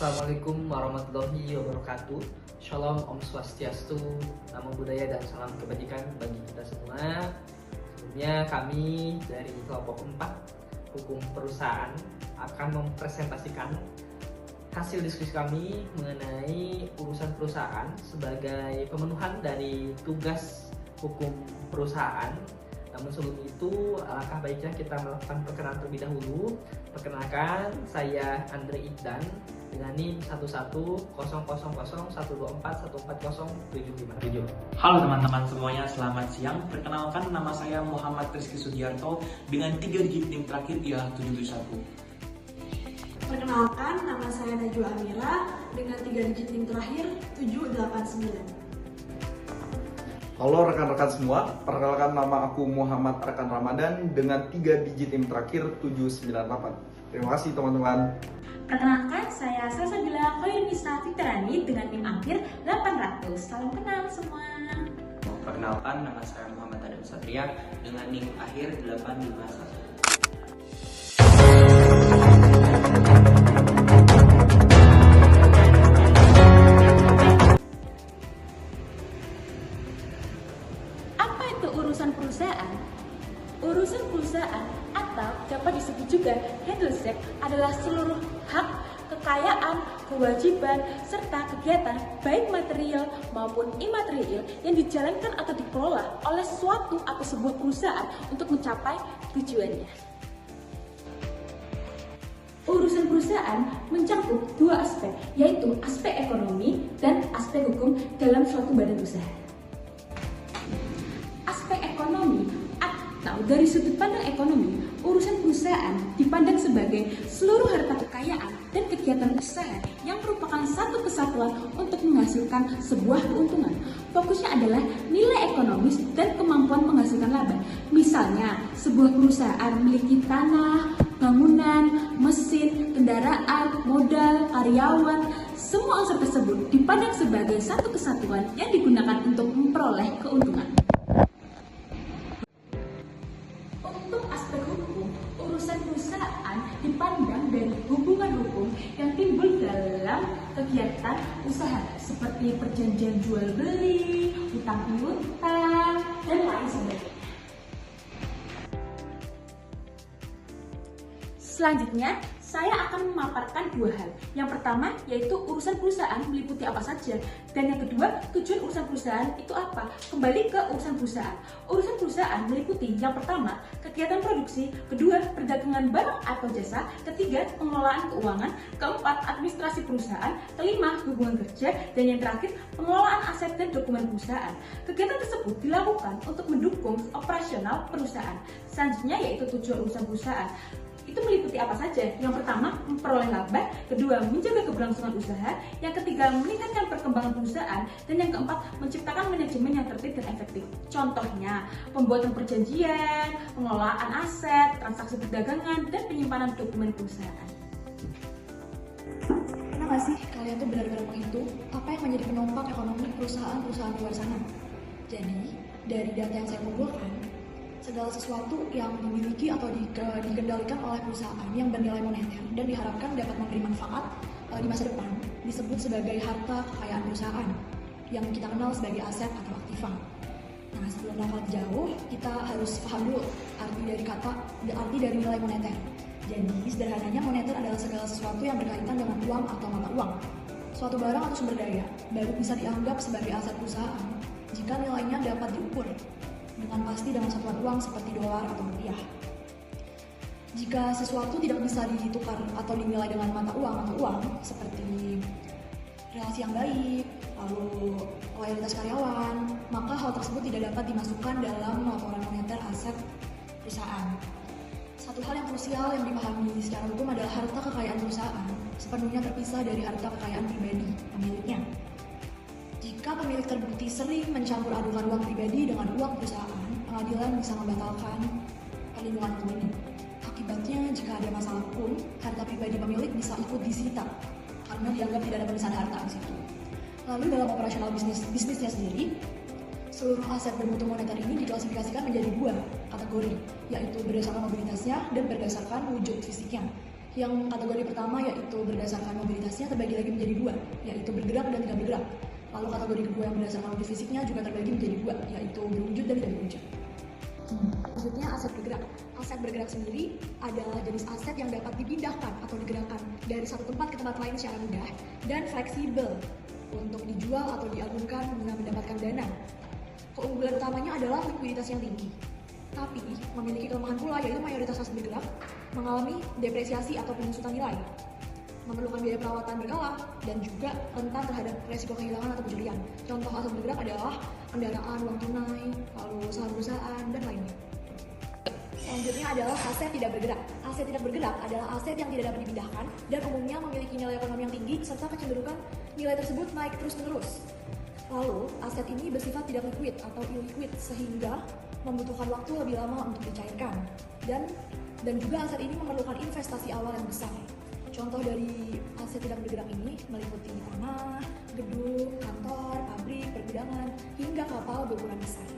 Assalamualaikum warahmatullahi wabarakatuh. Shalom, Om Swastiastu, Namo Buddhaya, dan salam kebajikan bagi kita semua. Sebelumnya kami dari kelompok 4 Hukum Perusahaan akan mempresentasikan hasil diskusi kami mengenai urusan perusahaan sebagai pemenuhan dari tugas hukum perusahaan. Namun sebelum itu, alangkah baiknya kita melakukan perkenalan terlebih dahulu. Perkenalkan, saya Andre Iqdan dengan NIM 11000124140757. Halo teman-teman semuanya, selamat siang. Perkenalkan, nama saya Muhammad Rizky Sugiarto dengan 3 digit NIM terakhir ialah 771. Perkenalkan, nama saya Najwa Amira dengan 3 digit NIM terakhir 789. Halo rekan-rekan semua, perkenalkan nama aku Muhammad Arkan Ramadan dengan 3 digit NIM terakhir 798. Terima kasih teman-teman. Perkenalkan, saya Salsabila Khoirunisa Fitrani dengan NIM akhir 800. Salam kenal semua. Perkenalkan, nama saya Muhammad Adam Satria dengan NIM akhir 851. Apa itu urusan perusahaan? Urusan perusahaan atau dapat disebut juga handelsek adalah seluruh hak, kekayaan, kewajiban, serta kegiatan baik material maupun imaterial yang dijalankan atau dikelola oleh suatu atau sebuah perusahaan untuk mencapai tujuannya. Urusan perusahaan mencakup 2 aspek, yaitu aspek ekonomi dan aspek hukum dalam suatu badan usaha. Aspek ekonomi atau dari sudut pandang ekonomi, urusan perusahaan dipandang sebagai seluruh harta kekayaan dan kegiatan usaha yang merupakan satu kesatuan untuk menghasilkan sebuah keuntungan. Fokusnya adalah nilai ekonomis dan kemampuan menghasilkan laba. Misalnya, sebuah perusahaan memiliki tanah, bangunan, mesin, kendaraan, modal, karyawan. Semua unsur tersebut dipandang sebagai satu kesatuan yang digunakan untuk memperoleh keuntungan. Untuk aspek hukum, urusan perusahaan dipandang dari hubungan hukum yang timbul dalam kegiatan usaha seperti perjanjian jual beli, utang piutang, dan lain sebagainya. Selanjutnya, saya akan memaparkan 2 hal. Yang pertama yaitu urusan perusahaan meliputi apa saja, dan yang kedua tujuan urusan perusahaan itu apa. Kembali ke urusan perusahaan. Urusan perusahaan meliputi yang pertama kegiatan produksi, kedua perdagangan barang atau jasa, ketiga pengelolaan keuangan, keempat administrasi perusahaan, kelima hubungan kerja, dan yang terakhir pengelolaan aset dan dokumen perusahaan. Kegiatan tersebut dilakukan untuk mendukung operasional perusahaan. Selanjutnya yaitu tujuan urusan perusahaan. Itu meliputi apa saja? Yang pertama, memperoleh laba, kedua, menjaga keberlangsungan usaha, yang ketiga, meningkatkan perkembangan perusahaan, dan yang keempat, menciptakan manajemen yang tertib dan efektif. Contohnya, pembuatan perjanjian, pengelolaan aset, transaksi perdagangan, dan penyimpanan dokumen perusahaan. Pernah nggak sih kalian tuh benar-benar menghitung apa yang menjadi penopang ekonomi perusahaan-perusahaan luar sana? Jadi, dari data yang saya kumpulkan, segala sesuatu yang dimiliki atau dikendalikan oleh perusahaan yang bernilai moneter dan diharapkan dapat memberi manfaat di masa depan disebut sebagai harta kekayaan perusahaan yang kita kenal sebagai aset atau aktiva. Nah, sebelum langkah jauh, kita harus paham dulu arti dari nilai moneter. Jadi, sederhananya moneter adalah segala sesuatu yang berkaitan dengan uang atau mata uang. Suatu barang atau sumber daya baru bisa dianggap sebagai aset perusahaan jika nilainya dapat diukur dengan pasti dengan satuan uang seperti dolar atau rupiah. Jika sesuatu tidak bisa ditukar atau dinilai dengan mata uang atau uang seperti relasi yang baik, lalu loyalitas karyawan, maka hal tersebut tidak dapat dimasukkan dalam laporan moneter aset perusahaan. Satu hal yang krusial yang dipahami secara hukum adalah harta kekayaan perusahaan sepenuhnya terpisah dari harta kekayaan pribadi pemiliknya. Jika pemilik terbukti sering mencampur adukan uang pribadi dengan uang perusahaan, pengadilan bisa membatalkan perlindungan hukum ini. Akibatnya, jika ada masalah pun, harta pribadi pemilik bisa ikut disita karena dianggap tidak ada pemisahan harta di situ. Lalu dalam operasional bisnisnya sendiri, seluruh aset bermutu moneter ini diklasifikasikan menjadi 2 kategori, yaitu berdasarkan mobilitasnya dan berdasarkan wujud fisiknya. Yang kategori pertama yaitu berdasarkan mobilitasnya terbagi lagi menjadi dua, yaitu bergerak dan tidak bergerak. Lalu kategori kedua yang berdasarkan wujud fisiknya juga terbagi menjadi dua, yaitu berwujud dan tidak berwujud. Selanjutnya aset bergerak. Aset bergerak sendiri adalah jenis aset yang dapat dipindahkan atau digerakkan dari satu tempat ke tempat lain secara mudah dan fleksibel untuk dijual atau diagunkan guna mendapatkan dana. Keunggulan utamanya adalah likuiditas yang tinggi. Tapi memiliki kelemahan pula yaitu mayoritas aset bergerak mengalami depresiasi atau penyusutan nilai, memerlukan biaya perawatan berkala, dan juga rentan terhadap resiko kehilangan atau pencurian. Contoh aset bergerak adalah kendaraan, uang tunai, lalu saham perusahaan, dan lainnya. Selanjutnya adalah aset tidak bergerak. Aset tidak bergerak adalah aset yang tidak dapat dipindahkan dan umumnya memiliki nilai ekonomi yang tinggi serta kecenderungan nilai tersebut naik terus-menerus. Lalu, aset ini bersifat tidak liquid atau illiquid sehingga membutuhkan waktu lebih lama untuk dicairkan. Dan juga aset ini memerlukan investasi awal yang besar. Contoh dari aset tidak bergerak ini meliputi tanah, gedung, kantor, pabrik, pergudangan, hingga kapal berukuran besar.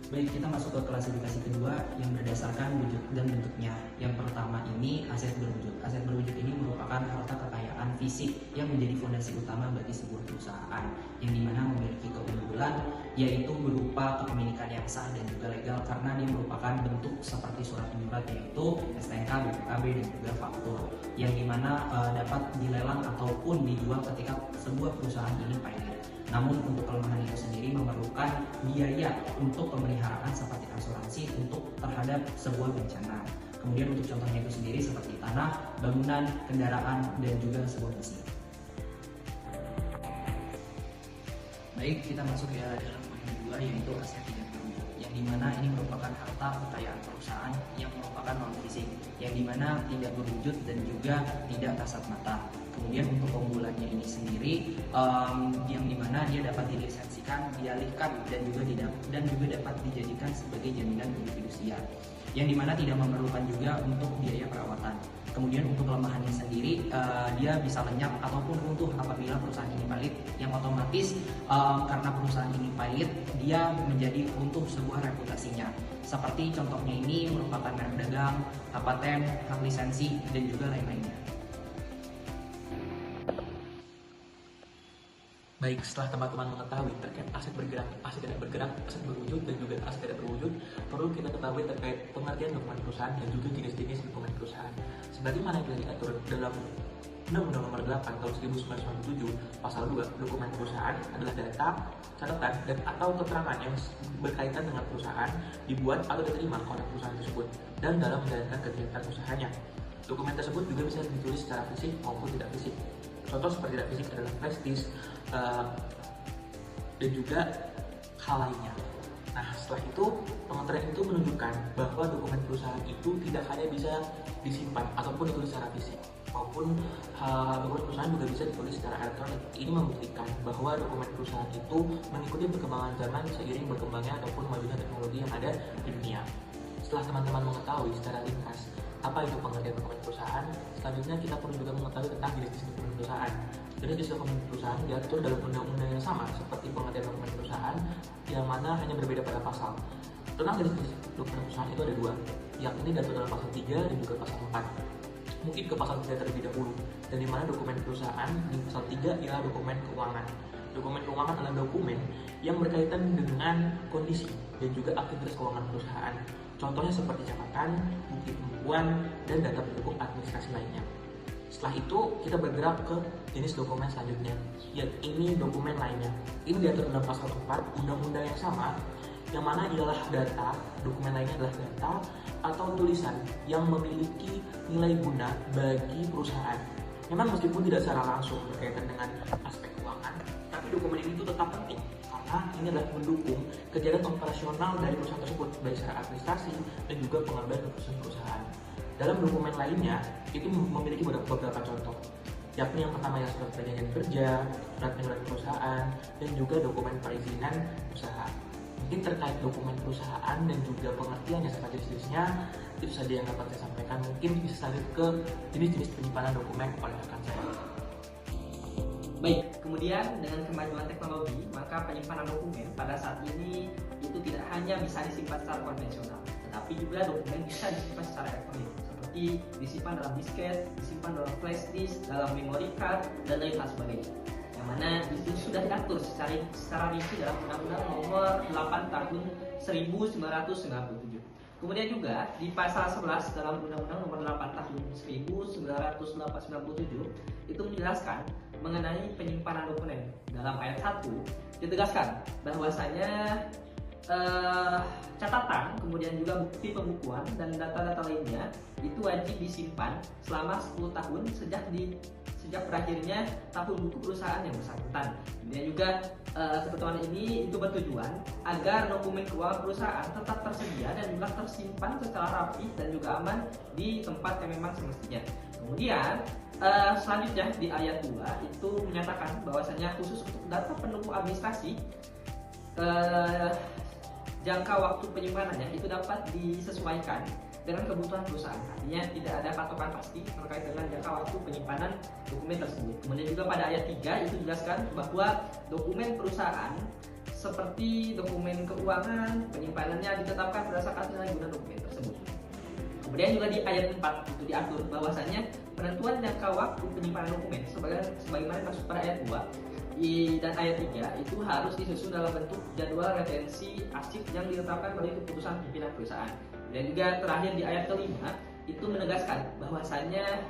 Baik, kita masuk ke klasifikasi kedua yang berdasarkan wujud dan bentuknya. Yang pertama ini aset berwujud. Aset berwujud ini merupakan harta kekayaan fisik yang menjadi fondasi utama bagi sebuah perusahaan, yang dimana memiliki keunggulan yaitu berupa kepemilikan yang sah dan juga legal karena dia merupakan bentuk seperti surat menyurat yaitu STNK, BPKB dan juga faktur, yang dimana dapat dilelang ataupun dijual ketika sebuah perusahaan ini pilot. Namun untuk kelemahan itu sendiri memerlukan biaya untuk pemeliharaan seperti asuransi untuk terhadap sebuah bencana. Kemudian untuk contohnya itu sendiri seperti tanah, bangunan, kendaraan, dan juga sebuah mesin. Baik, kita masuk ya dalam poin kedua yaitu aset tidak berwujud, yang dimana ini merupakan harta kekayaan perusahaan yang merupakan non fisik, yang dimana tidak berwujud dan juga tidak kasat mata. Kemudian untuk keunggulannya ini sendiri yang dimana dia dapat dilisensikan, dialihkan dan juga dapat dijadikan sebagai jaminan untuk fidusia, yang dimana tidak memerlukan juga untuk biaya perawatan. Kemudian untuk kelemahannya sendiri dia bisa lenyap ataupun runtuh apabila perusahaan ini pahit, yang otomatis karena perusahaan ini pahit dia menjadi runtuh sebuah reputasinya. Seperti contohnya ini merupakan merek dagang, hak paten, hak lisensi dan juga lain-lainnya. Baik, setelah teman-teman mengetahui terkait aset bergerak, aset tidak bergerak, aset berwujud, dan juga aset tidak berwujud, perlu kita ketahui terkait pengertian dokumen perusahaan dan juga jenis-jenis dokumen perusahaan. Sebagaimana yang telah diatur dalam Undang-Undang Nomor 8 Tahun 1997 Pasal 2, dokumen perusahaan adalah data, catatan, dan atau keterangan yang berkaitan dengan perusahaan dibuat atau diterima oleh perusahaan tersebut dan dalam menjalankan kegiatan usahanya. Dokumen tersebut juga bisa ditulis secara fisik maupun tidak fisik. Contoh seperti tidak fisik adalah prestis dan juga hal lainnya. Nah, setelah itu pengertian itu menunjukkan bahwa dokumen perusahaan itu tidak hanya bisa disimpan ataupun ditulis secara fisik, maupun dokumen perusahaan juga bisa ditulis secara elektronik. Ini membuktikan bahwa dokumen perusahaan itu mengikuti perkembangan zaman seiring berkembangnya ataupun majunya teknologi yang ada di dunia. Setelah teman-teman mengetahui secara ringkas apa itu pengertian dokumen perusahaan, selanjutnya kita perlu juga mengetahui tentang jenis-jenis dokumen perusahaan. Jenis dokumen perusahaan diatur dalam undang-undang yang sama seperti pengertian dokumen perusahaan, yang mana hanya berbeda pada pasal. Tentang jenis dokumen perusahaan itu ada dua, yakni diatur dalam pasal 3 dan juga pasal 4. Mungkin ke pasal 3 terlebih dahulu, dan dimana dokumen perusahaan di pasal 3 ialah dokumen keuangan. Dokumen keuangan adalah dokumen yang berkaitan dengan kondisi dan juga aktivitas keuangan perusahaan. Contohnya seperti catatan, bukti pembukuan, dan data pendukung administrasi lainnya. Setelah itu kita bergerak ke jenis dokumen selanjutnya, yaitu ini dokumen lainnya. Ini diatur dalam pasal 4 undang-undang yang sama, yang mana ialah data. Dokumen lainnya adalah data atau tulisan yang memiliki nilai guna bagi perusahaan. Memang meskipun tidak secara langsung berkaitan dengan aspek keuangan, tapi dokumen ini itu tetap penting karena ini adalah mendukung kegiatan operasional dari perusahaan tersebut, baik secara administrasi dan juga pengambilan keputusan perusahaan. Dalam dokumen lainnya itu memiliki beberapa contoh, yakni yang pertama yang surat perjanjian kerja, surat menyurat perusahaan, dan juga dokumen perizinan usaha. Mungkin terkait dokumen perusahaan dan juga pengertiannya serta jenis-jenisnya itu saja yang dapat saya sampaikan. Mungkin bisa lanjut ke jenis-jenis penyimpanan dokumen oleh rekan saya. Baik, kemudian dengan kemajuan teknologi, maka penyimpanan dokumen pada saat ini itu tidak hanya bisa disimpan secara konvensional, tetapi juga dokumen bisa disimpan secara elektronik, seperti seperti disimpan dalam disket, disimpan dalam flash disk, dalam memory card, dan lain hal sebagainya. Yang mana itu sudah diatur secara rinci dalam Undang-Undang Nomor 8 Tahun 1997. Kemudian juga di pasal 11 dalam Undang-Undang Nomor 8 Tahun 1997 itu menjelaskan mengenai penyimpanan dokumen. Dalam ayat 1 ditegaskan bahwasanya catatan, kemudian juga bukti pembukuan dan data-data lainnya itu wajib disimpan selama 10 tahun sejak berakhirnya tahun buku perusahaan yang bersangkutan. Kemudian juga ketentuan ini itu bertujuan agar dokumen keuangan perusahaan tetap tersedia dan juga tersimpan secara rapi dan juga aman di tempat yang memang semestinya. Kemudian selanjutnya di ayat 2 itu menyatakan bahwasanya khusus untuk data pendukung administrasi jangka waktu penyimpanannya itu dapat disesuaikan dengan kebutuhan perusahaan. Artinya tidak ada patokan pasti terkait dengan jangka waktu penyimpanan dokumen tersebut. Kemudian juga pada ayat 3 itu dijelaskan bahwa dokumen perusahaan seperti dokumen keuangan penyimpanan ditetapkan berdasarkan nilai guna dokumen tersebut. Kemudian juga di ayat 4 itu diatur bahwasanya penentuan jangka waktu penyimpanan dokumen sebagaimana maksud pada ayat 2 dan ayat 3 itu harus disusun dalam bentuk jadwal retensi arsip yang ditetapkan oleh keputusan pimpinan perusahaan. Dan juga terakhir di ayat kelima itu menegaskan bahwasanya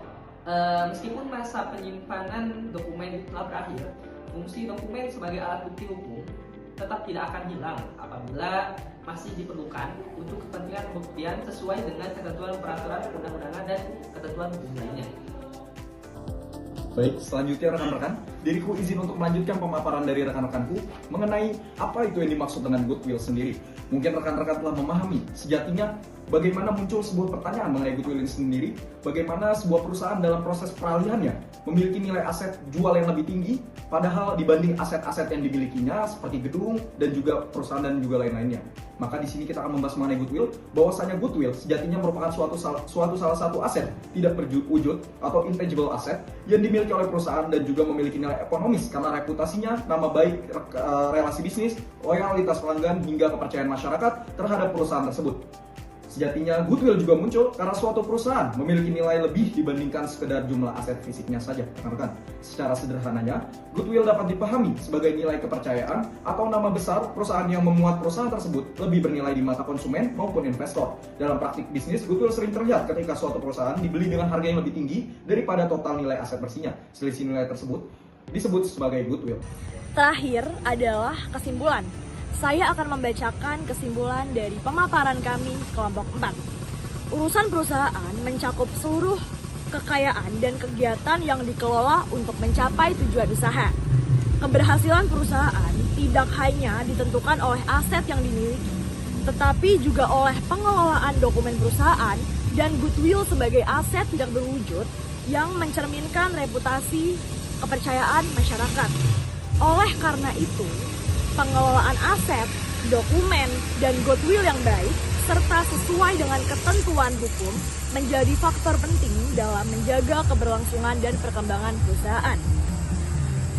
meskipun masa penyimpanan dokumen telah berakhir, fungsi dokumen sebagai alat bukti hukum tetap tidak akan hilang apabila masih diperlukan untuk kepentingan pembuktian sesuai dengan ketentuan peraturan perundang-undangan dan ketentuan hukum lainnya. Baik, selanjutnya rekan-rekan, diriku izin untuk melanjutkan pemaparan dari rekan-rekanku mengenai apa itu yang dimaksud dengan goodwill sendiri. Mungkin rekan-rekan telah memahami sejatinya bagaimana muncul sebuah pertanyaan mengenai goodwill ini sendiri, bagaimana sebuah perusahaan dalam proses peralihannya memiliki nilai aset jual yang lebih tinggi padahal dibanding aset-aset yang dimilikinya seperti gedung dan juga perusahaan dan juga lain-lainnya. Maka di sini kita akan membahas mengenai goodwill, bahwasanya goodwill sejatinya merupakan suatu salah satu aset tidak berwujud atau intangible asset yang dimiliki oleh perusahaan dan juga memiliki nilai ekonomis karena reputasinya, nama baik, relasi bisnis, loyalitas pelanggan hingga kepercayaan masyarakat terhadap perusahaan tersebut. Sejatinya goodwill juga muncul karena suatu perusahaan memiliki nilai lebih dibandingkan sekedar jumlah aset fisiknya saja, rekan-rekan. Secara sederhananya, goodwill dapat dipahami sebagai nilai kepercayaan atau nama besar perusahaan yang memuat perusahaan tersebut lebih bernilai di mata konsumen maupun investor. Dalam praktik bisnis, goodwill sering terlihat ketika suatu perusahaan dibeli dengan harga yang lebih tinggi daripada total nilai aset bersihnya. Selisih nilai tersebut disebut sebagai goodwill. Terakhir adalah kesimpulan. Saya akan membacakan kesimpulan dari pemaparan kami kelompok 4. Urusan perusahaan mencakup seluruh kekayaan dan kegiatan yang dikelola untuk mencapai tujuan usaha. Keberhasilan perusahaan tidak hanya ditentukan oleh aset yang dimiliki, tetapi juga oleh pengelolaan dokumen perusahaan dan goodwill sebagai aset tidak berwujud yang mencerminkan reputasi kepercayaan masyarakat. Oleh karena itu, pengelolaan aset, dokumen, dan goodwill yang baik serta sesuai dengan ketentuan hukum menjadi faktor penting dalam menjaga keberlangsungan dan perkembangan perusahaan.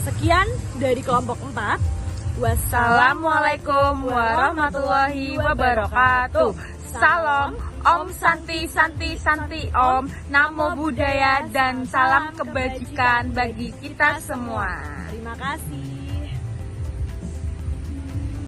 Sekian dari kelompok 4. Wassalamualaikum warahmatullahi wabarakatuh. Salam, Om Santi Santi Santi Om, Namo Buddhaya dan salam kebajikan bagi kita semua. Terima kasih.